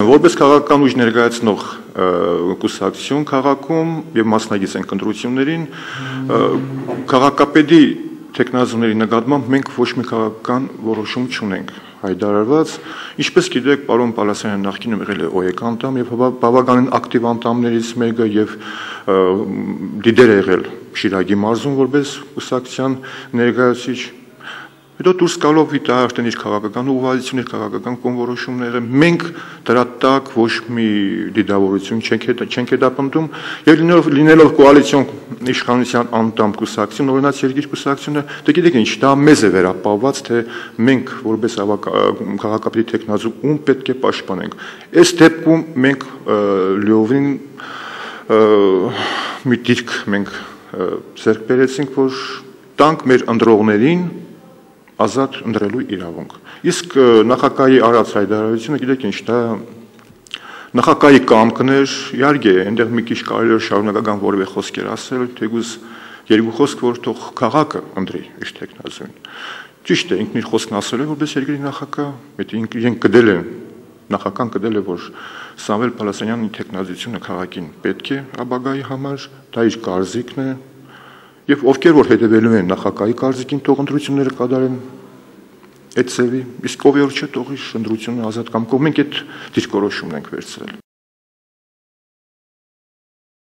Որպես քաղաքական ուժ ներկայացնող կուսակցություն քաղաքում եւ մասնագից ենք ընտրություններին, քաղաքապետի տեխնազոների նկատմամբ մենք ոչ մի քաղաքական որոշում չունենք հայտարարված, ինչպես գիտեք, պարոն Պալասանյանը նախկինում եղել է ՕԵԿ անդամ եւ բավականին ակտիվ անդամներից մեկը եւ լիդեր է եղել Շիրակի մարզում որպես կուսակցության ներկայացուցիչ։ Հետո դուրս գալով արդեն իր քաղաքական ուղղվածությունը, իր քաղաքական կոնվորոշումները, մենք դրա տակ ոչ մի դիտավորություն չենք հետապնդում եւ լինելով կոալիցիոն իշխանության անդամ կուսակցություն, օրինակ երկիր կուսակցությունը, դե գիտեք ինչ, դա մեզ է վերապահված, թե մենք որպես քաղաքապետի տեխնազու ում պետք է պաշտպանենք։ Այս դեպքում մենք լիովին մի դիրք մենք ձեռք բերեցինք, որ տանք մեր ընտրողներին ազատ ընտրելու իրավունք։ Իսկ նախագահի արած հայտարարությունը, գիտեք ինչ, դա նախագահի կամքն էր, իհարկե, այնտեղ մի քիչ կարելի է շարունակական որևէ խոսքեր ասել, թեկուզ երկու խոսք, որ թող քաղաքը ընտրի իր տեխնազոին։ Ճիշտ է, ինքն իր խոսքն ասել է, որպես երկրի նախագահ, եթե իրենք գտել են, նախագահան գտել է, որ Սամվել Պալասանյանի տեխնազությունը քաղաքին պետք է ապագայի համար, դա իր կարծիքն է։ Եվ ովքեր որ հետևելու են նախագահի կարծիքին, թող ընտրությունները կատարեն այդ ծևի, իսկ ով որ չէ, թող իր ընտրությունը ազատ կամքով, մենք այդ դիրքորոշումն ենք վերցրել։